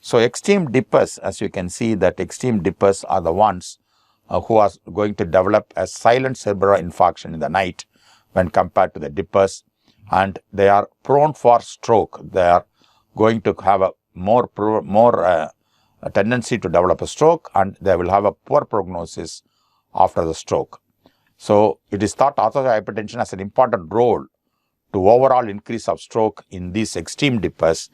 So extreme dippers, as you can see, that extreme dippers are the ones who are going to develop a silent cerebral infarction in the night when compared to the dippers, and they are prone for stroke. They are going to have a more a tendency to develop a stroke, and they will have a poor prognosis after the stroke. So it is thought arterial hypertension has an important role to overall increase of stroke in these extreme dippers,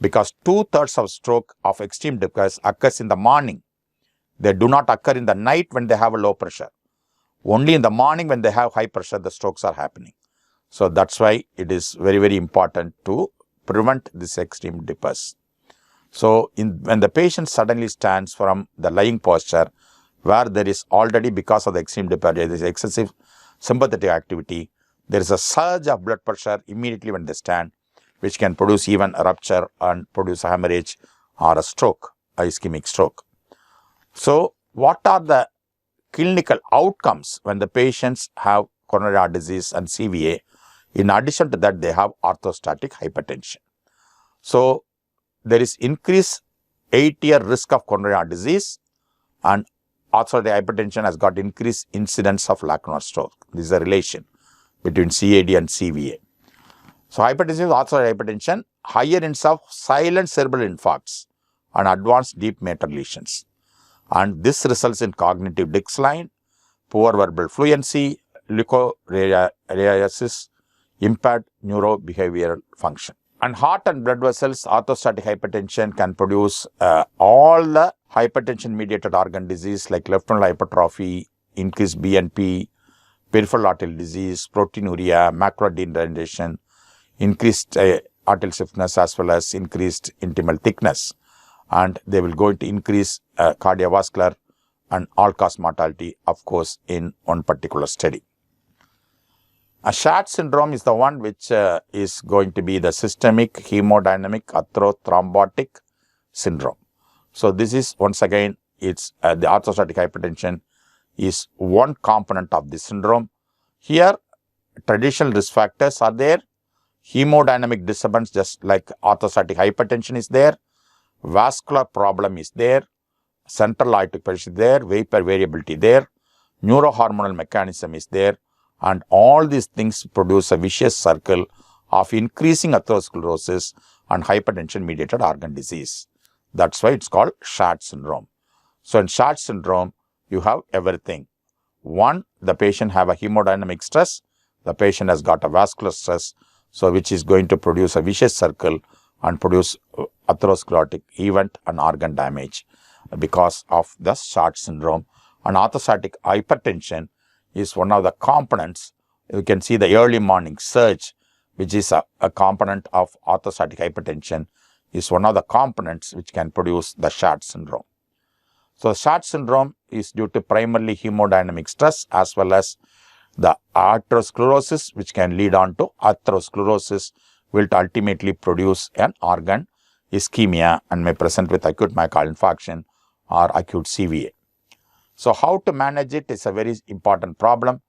because 2/3 of stroke of extreme dippers occurs in the morning. They do not occur in the night when they have a low pressure. Only in the morning when they have high pressure, the strokes are happening. So that's why it is very, very important to prevent these extreme dippers. So when the patient suddenly stands from the lying posture, where there is already, because of the extreme dipper, there is excessive sympathetic activity, there is a surge of blood pressure immediately when they stand, which can produce even a rupture and produce a hemorrhage or a stroke, a ischemic stroke. So what are the clinical outcomes when the patients have coronary heart disease and CVA? In addition to that, they have orthostatic hypertension. So there is increased 8-year risk of coronary heart disease, and orthostatic hypertension has got increased incidence of lacunar stroke. This is a relation between CAD and CVA. So hypertension with orthostatic hypertension, higher incidence of silent cerebral infarcts and advanced deep metal lesions. And this results in cognitive decline, poor verbal fluency, leukorrheasis, impaired neurobehavioral function. And heart and blood vessels, orthostatic hypertension can produce all the hypertension-mediated organ disease like left ventricular hypertrophy, increased BNP, peripheral arterial disease, proteinuria, macular degeneration, increased arterial stiffness, as well as increased intimal thickness. And they will go into increase cardiovascular and all-cause mortality, of course, in one particular study. A SHAD syndrome is the one which is going to be the systemic hemodynamic atherothrombotic syndrome. So this is, once again, it's the orthostatic hypertension is one component of this syndrome. Here, traditional risk factors are there. Hemodynamic disturbance, just like orthostatic hypertension, is there. Vascular problem is there. Central aortic pressure is there. Vapor variability there. Neurohormonal mechanism is there. And all these things produce a vicious circle of increasing atherosclerosis and hypertension-mediated organ disease. That's why it's called SHAD syndrome. So in SHAD syndrome, you have everything. One, the patient have a hemodynamic stress. The patient has got a vascular stress, so which is going to produce a vicious circle and produce atherosclerotic event and organ damage because of the SHAD syndrome. And orthostatic hypertension is one of the components. You can see the early morning surge, which is a component of orthostatic hypertension, is one of the components which can produce the SHAD syndrome. So SHAD syndrome is due to primarily hemodynamic stress as well as the atherosclerosis, which can lead on to atherosclerosis, will ultimately produce an organ ischemia and may present with acute myocardial infarction or acute CVA. So how to manage it is a very important problem.